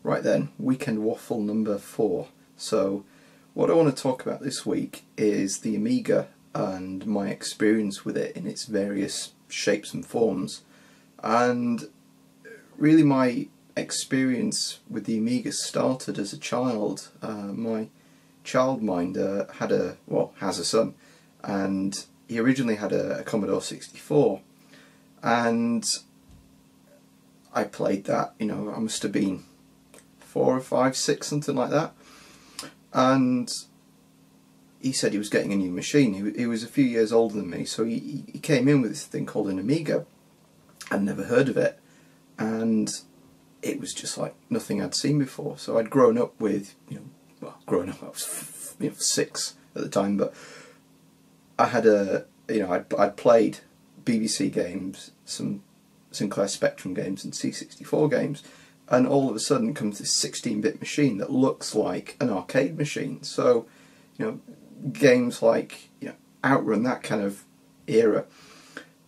Right then, weekend waffle number 4. So what I want to talk about this week is the Amiga and my experience with it in its various shapes and forms. And really my experience with the Amiga started as a child. My childmind has a son, and he originally had a Commodore 64, and I played that, I must have been 4 or 5, 6, something like that. And he said he was getting a new machine. He was a few years older than me, so he came in with this thing called an Amiga. I'd never heard of it, and it was just like nothing I'd seen before. So I'd grown up with, I was 6 at the time, but I had I'd played BBC games, some Sinclair Spectrum games and C64 games, and all of a sudden comes this 16-bit machine that looks like an arcade machine. So, games like Outrun, that kind of era.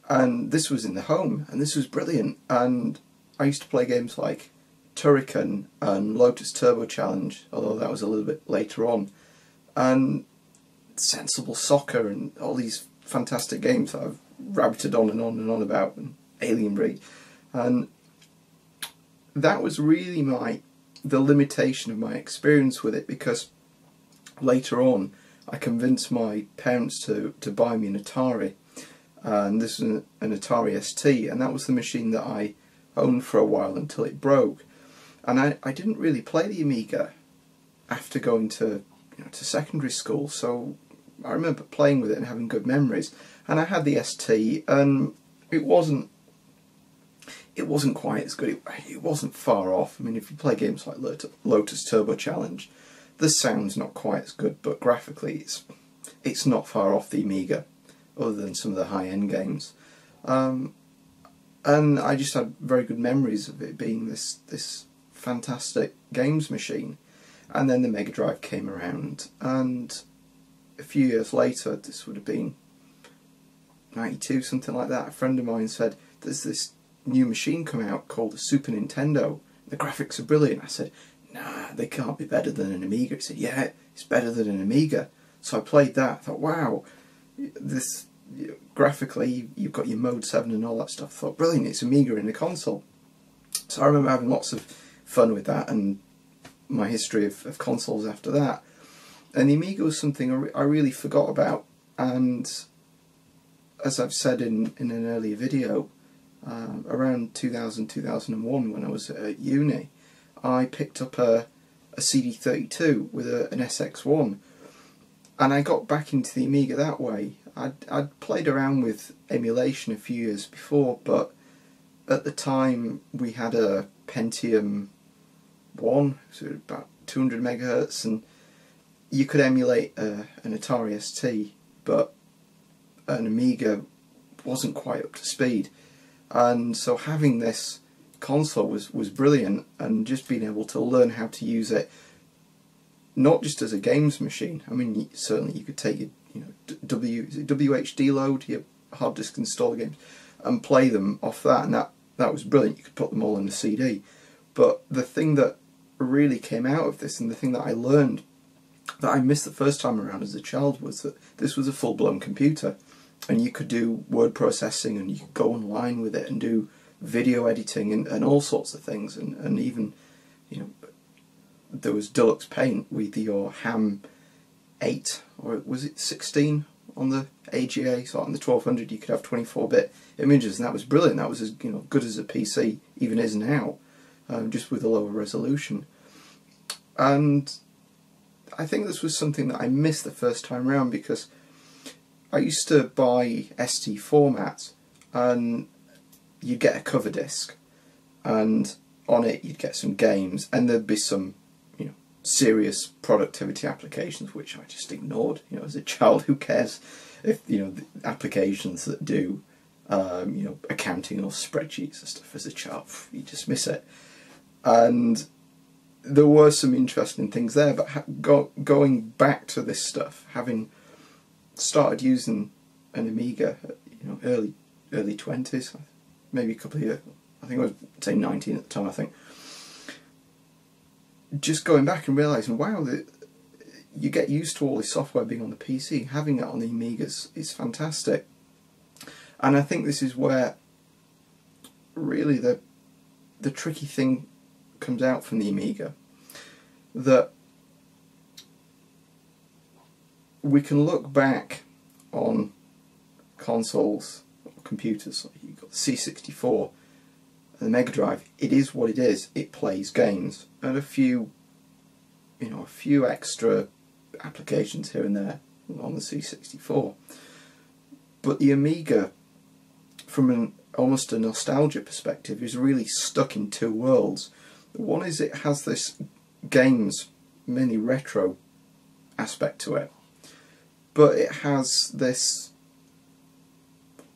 And this was in the home, and this was brilliant. And I used to play games like Turrican and Lotus Turbo Challenge, although that was a little bit later on, and Sensible Soccer and all these fantastic games that I've rabbited on and on and on about, and Alien Breed. And that was really the limitation of my experience with it, because later on I convinced my parents to buy me an Atari, and this was an Atari ST, and that was the machine that I owned for a while until it broke. And I didn't really play the Amiga after going to secondary school, so I remember playing with it and having good memories. And I had the ST, and it wasn't quite as good. It wasn't far off. I mean, if you play games like Lotus Turbo Challenge, the sound's not quite as good, but graphically it's not far off the Amiga, other than some of the high-end games. And I just had very good memories of it being this fantastic games machine. And then the Mega Drive came around, and a few years later, this would have been 92, something like that, a friend of mine said, there's this new machine come out called the Super Nintendo. The graphics are brilliant. I said, nah, they can't be better than an Amiga. He said, yeah, it's better than an Amiga. So I played that. I thought, wow, this graphically, you've got your Mode 7 and all that stuff. I thought, brilliant, it's Amiga in a console. So I remember having lots of fun with that, and my history of consoles after that. And the Amiga was something I really forgot about. And as I've said in an earlier video, around 2000, 2001, when I was at uni, I picked up a CD32 with an SX1, and I got back into the Amiga that way. I'd played around with emulation a few years before, but at the time we had a Pentium 1, so about 200 megahertz, and you could emulate an Atari ST, but an Amiga wasn't quite up to speed. And so having this console was brilliant, and just being able to learn how to use it, not just as a games machine. I mean, certainly you could take your WHD load, your hard disk installer games, and play them off that, and that was brilliant. You could put them all in a CD. But the thing that really came out of this, and the thing that I learned that I missed the first time around as a child, was that this was a full-blown computer, and you could do word processing, and you could go online with it and do video editing and all sorts of things, and even there was Deluxe Paint with your Ham 8, or was it 16 on the AGA, so on the 1200 you could have 24-bit images, and that was brilliant. That was as good as a PC even is now, just with a lower resolution. And I think this was something that I missed the first time around, because I used to buy ST formats, and you'd get a cover disc, and on it you'd get some games, and there'd be some serious productivity applications which I just ignored. As a child, who cares if the applications that do accounting or spreadsheets and stuff? As a child, you just miss it. And there were some interesting things there, but going back to this stuff, having started using an Amiga at early 20s, maybe a couple of years, I think I was say 19 at the time, I think. just going back and realising, wow, you get used to all this software being on the PC, having it on the Amigas is fantastic. And I think this is where really the tricky thing comes out from the Amiga, that we can look back on consoles or computers, like you've got the C64 and the Mega Drive. It is what it is. It plays games and a few extra applications here and there on the C64. But the Amiga, from almost a nostalgia perspective, is really stuck in two worlds. One is it has this games, mainly retro aspect to it, but it has this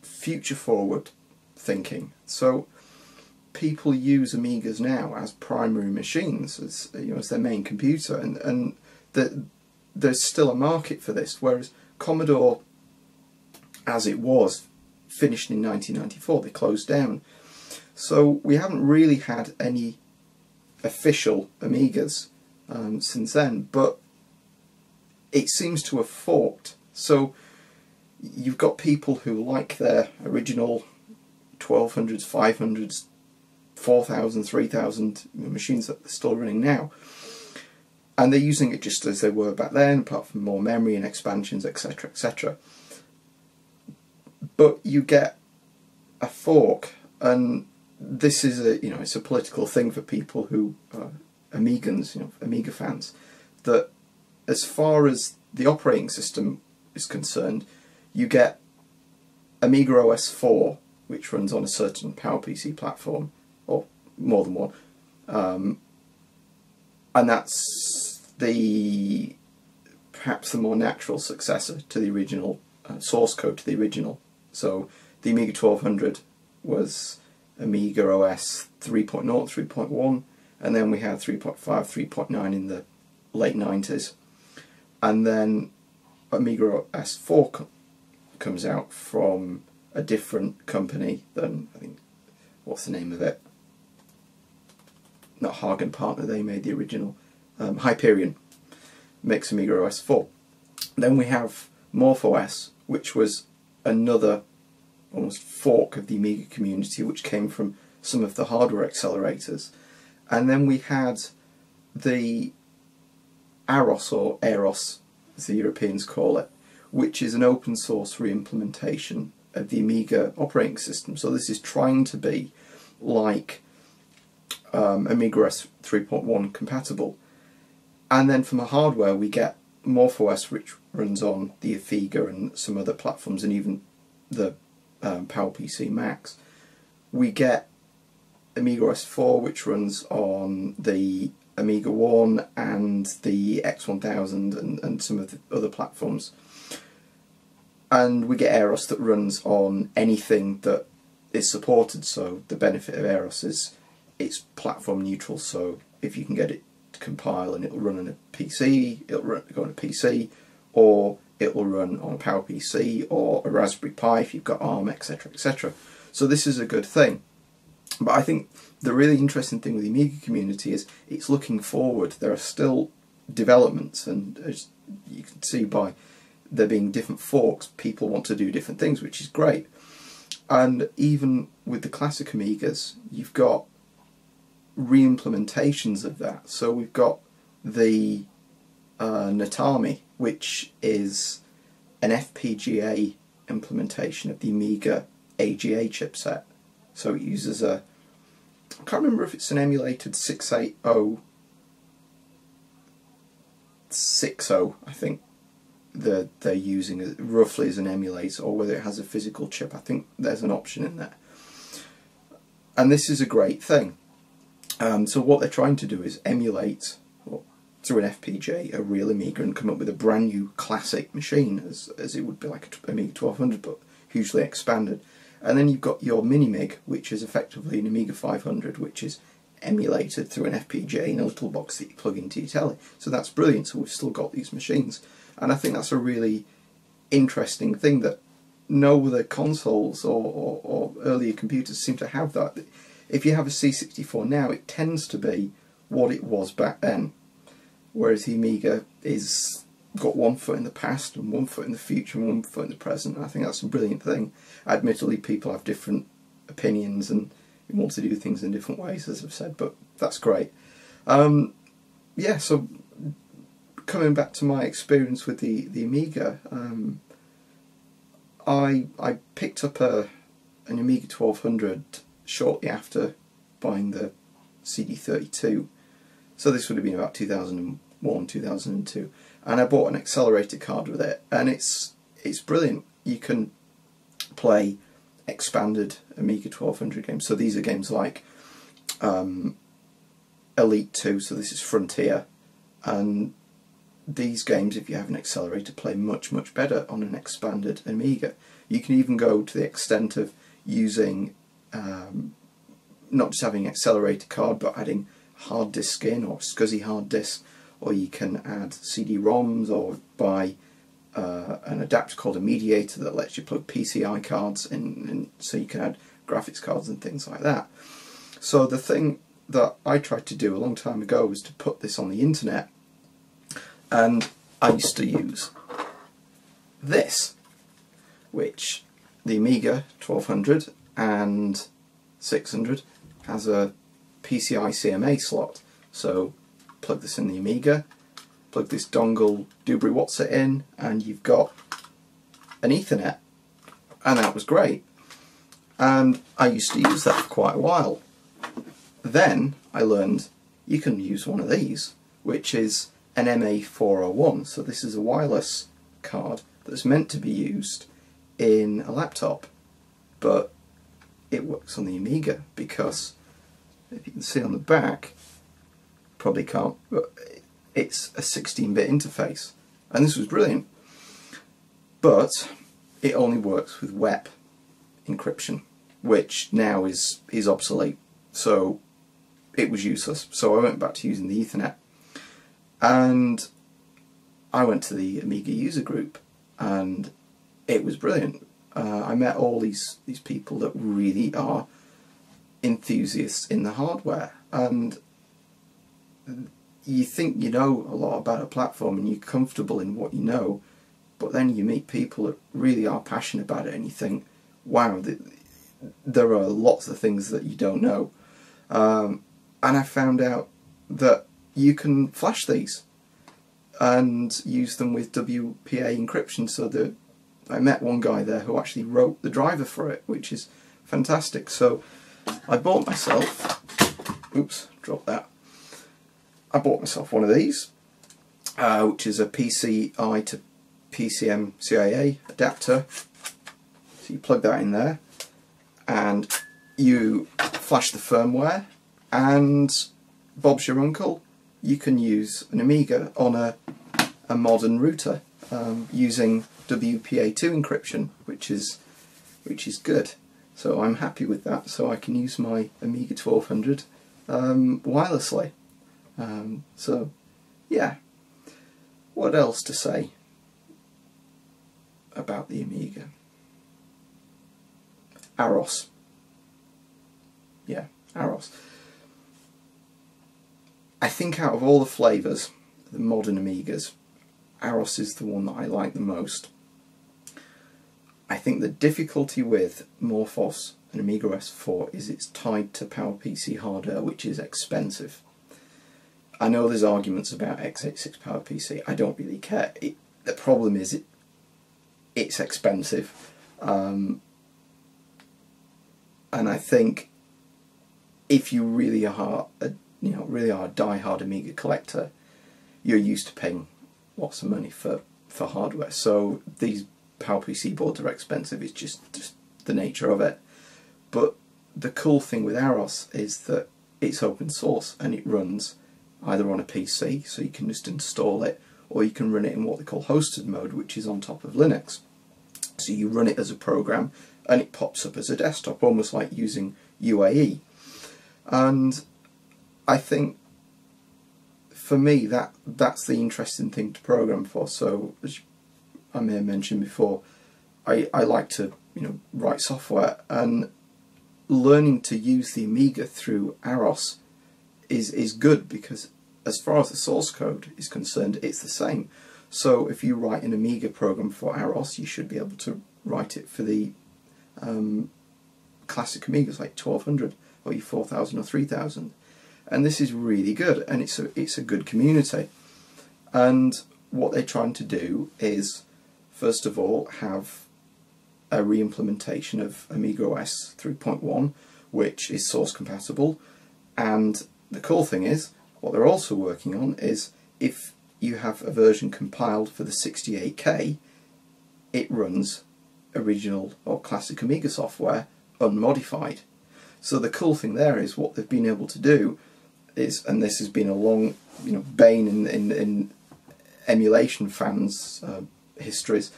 future forward thinking. So people use Amigas now as primary machines, as as their main computer, and there's still a market for this, whereas Commodore, as it was, finished in 1994, they closed down. So we haven't really had any official Amigas since then, but it seems to have forked. So you've got people who like their original 1200s, 500s, 4000, 3000 machines that they're still running now, and they're using it just as they were back then, apart from more memory and expansions, etc., etc. But you get a fork, and this is it's a political thing for people who are Amigans, Amiga fans, that as far as the operating system is concerned, you get Amiga OS 4, which runs on a certain PowerPC platform, or more than one, and that's perhaps the more natural successor to the original source code to the original. So the Amiga 1200 was Amiga OS 3.0, 3.1, and then we had 3.5, 3.9 in the late 90s. And then Amiga OS 4 comes out from a different company than, I think, what's the name of it? Not Hagen Partner, they made the original. Hyperion makes Amiga OS 4. Then we have MorphOS, which was another almost fork of the Amiga community, which came from some of the hardware accelerators. And then we had the AROS, or AROS as the Europeans call it, which is an open source re-implementation of the Amiga operating system. So this is trying to be like Amiga OS 3.1 compatible. And then from a hardware we get MorphOS, which runs on the Amiga and some other platforms, and even the PowerPC Max. We get Amiga OS 4, which runs on the Amiga 1 and the X1000 and some of the other platforms. And we get AROS that runs on anything that is supported. So the benefit of AROS is it's platform neutral, so if you can get it to compile and it'll run on a PC, it'll go on a PC, or it'll run on a PowerPC or a Raspberry Pi if you've got ARM, etc., etc. So this is a good thing. But I think the really interesting thing with the Amiga community is it's looking forward. There are still developments, and as you can see by there being different forks, people want to do different things, which is great. And even with the classic Amigas, you've got re-implementations of that. So we've got the Natami, which is an FPGA implementation of the Amiga AGA chipset. So it uses I can't remember if it's an emulated 68060, I think they're using it roughly as an emulator, or whether it has a physical chip. I think there's an option in there. And this is a great thing. So what they're trying to do is emulate, through an FPGA, a real Amiga and come up with a brand new classic machine, as it would be like an Amiga 1200, but hugely expanded. And then you've got your Minimig, which is effectively an Amiga 500, which is emulated through an FPGA in a little box that you plug into your telly. So that's brilliant, so we've still got these machines. And I think that's a really interesting thing, that no other consoles or earlier computers seem to have that. If you have a C64 now, it tends to be what it was back then, whereas the Amiga is got one foot in the past and one foot in the future and one foot in the present. And I think that's a brilliant thing. Admittedly, people have different opinions and want to do things in different ways, as I've said, but that's great. Yeah, so coming back to my experience with the Amiga, I picked up an Amiga 1200 shortly after buying the CD32. So this would have been about 2001, 2002. And I bought an accelerator card with it, and it's brilliant. You can play expanded Amiga 1200 games. So these are games like Elite 2, so this is Frontier, and these games, if you have an accelerator, play much better on an expanded Amiga. You can even go to the extent of using not just having an accelerator card, but adding hard disk in, or SCSI hard disk, or you can add CD-ROMs, or buy an adapter called a mediator that lets you plug PCI cards in, so you can add graphics cards and things like that. So the thing that I tried to do a long time ago was to put this on the internet, and I used to use this, which the Amiga 1200 and 600 has a PCI CMA slot. So plug this in the Amiga, plug this dongle Dubry Watson in, and you've got an Ethernet. And that was great. And I used to use that for quite a while. Then I learned you can use one of these, which is an MA401. So this is a wireless card that's meant to be used in a laptop, but it works on the Amiga, because if you can see on the back, probably can't, but it's a 16-bit interface, and this was brilliant. But it only works with web encryption, which now is obsolete, so it was useless. So I went back to using the Ethernet, and I went to the Amiga user group, and it was brilliant. I met all these people that really are enthusiasts in the hardware, and you think you know a lot about a platform and you're comfortable in what you know, but then you meet people that really are passionate about it, and you think, wow, there are lots of things that you don't know. And I found out that you can flash these and use them with WPA encryption. So that I met one guy there who actually wrote the driver for it, which is fantastic. So I bought myself, oops, dropped that. I bought myself one of these, which is a PCI to PCM CIA adapter. So you plug that in there, and you flash the firmware, and Bob's your uncle, you can use an Amiga on a modern router using WPA2 encryption, which is good. So I'm happy with that. So I can use my Amiga 1200 wirelessly. So yeah, what else to say about the Amiga? Aros. Yeah, Aros. I think out of all the flavours, the modern Amigas, Aros is the one that I like the most. I think the difficulty with Morphos and Amiga OS4 is it's tied to PowerPC hardware, which is expensive. I know there's arguments about x86 PowerPC, I don't really care. The problem is it's expensive. And I think if you really are a die-hard Amiga collector, you're used to paying lots of money for hardware. So these PowerPC boards are expensive. It's just the nature of it. But the cool thing with Aros is that it's open source and it runs either on a PC, so you can just install it, or you can run it in what they call hosted mode, which is on top of Linux. So you run it as a program and it pops up as a desktop, almost like using UAE. And I think for me that's the interesting thing to program for. So as I may have mentioned before, I like to write software, and learning to use the Amiga through Aros is good, because as far as the source code is concerned, it's the same. So if you write an Amiga program for AROS, you should be able to write it for the classic Amigas like 1200 or your 4000 or 3000. And this is really good, and it's a good community. And what they're trying to do is, first of all, have a re-implementation of Amiga OS 3.1, which is source compatible. And the cool thing is, what they're also working on is, if you have a version compiled for the 68K, it runs original or classic Amiga software unmodified. So the cool thing there is, what they've been able to do is, and this has been a long, bane in emulation fans' histories,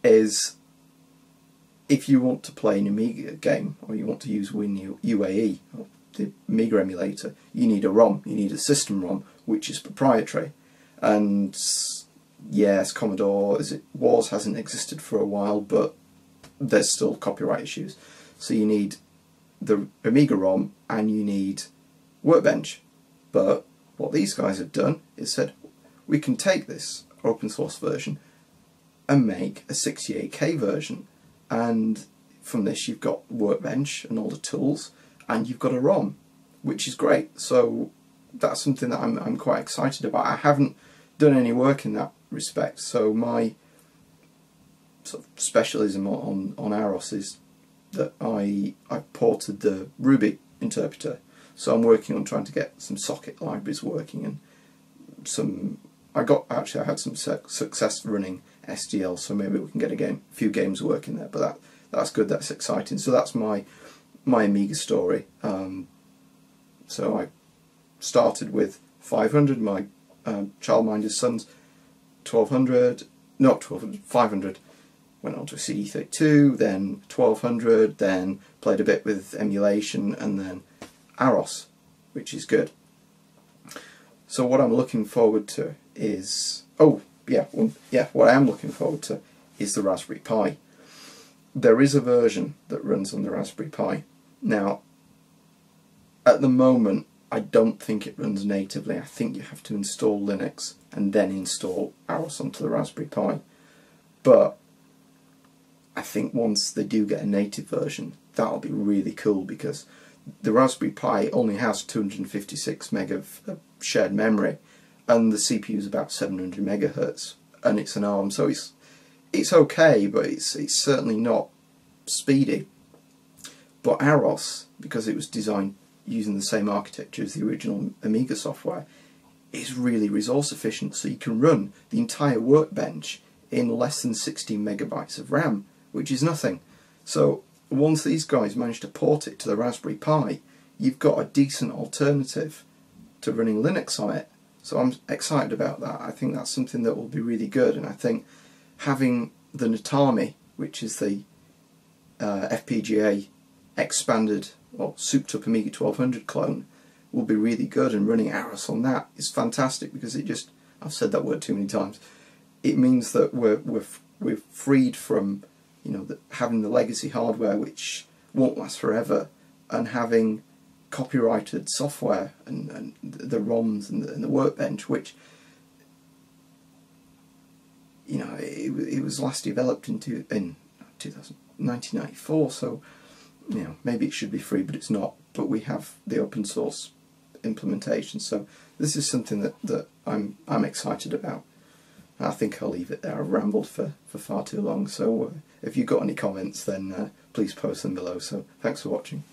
is if you want to play an Amiga game, or you want to use WinUAE, or the Amiga emulator, you need a ROM, you need a system ROM, which is proprietary. And yes, Commodore, as it was, hasn't existed for a while, but there's still copyright issues. So you need the Amiga ROM, and you need Workbench. But what these guys have done is said, we can take this open source version and make a 68K version, and from this you've got Workbench and all the tools, and you've got a ROM, which is great. So that's something that I'm quite excited about. I haven't done any work in that respect, so my sort of specialism on AROS is that I ported the Ruby interpreter. So I'm working on trying to get some socket libraries working, and I had some success running SDL, so maybe we can get a few games working there. But that's good, that's exciting. So that's my Amiga story. So I started with 500, my childminder's son's 1200, not 1200, 500. Went on to a CD32, then 1200, then played a bit with emulation, and then AROS, which is good. So what I'm looking forward to is, what I am looking forward to is the Raspberry Pi. There is a version that runs on the Raspberry Pi. Now, at the moment, I don't think it runs natively. I think you have to install Linux and then install AROS onto the Raspberry Pi. But I think once they do get a native version, that'll be really cool, because the Raspberry Pi only has 256 meg of shared memory, and the CPU is about 700 megahertz, and it's an ARM, so it's okay, but it's certainly not speedy. But AROS, because it was designed using the same architecture as the original Amiga software, is really resource efficient, so you can run the entire Workbench in less than 16 megabytes of RAM, which is nothing. So once these guys manage to port it to the Raspberry Pi, you've got a decent alternative to running Linux on it. So I'm excited about that. I think that's something that will be really good, and I think having the Natami, which is the FPGA expanded or souped up Amiga 1200 clone, will be really good, and running AROS on that is fantastic, because I've said that word too many times, it means that we're freed from having the legacy hardware which won't last forever, and having copyrighted software and the ROMs and the Workbench, which it was last developed in 1994. So maybe it should be free, but it's not. But we have the open source implementation, so this is something that I'm excited about. I think I'll leave it there. I've rambled for far too long, so if you've got any comments, then please post them below. So thanks for watching.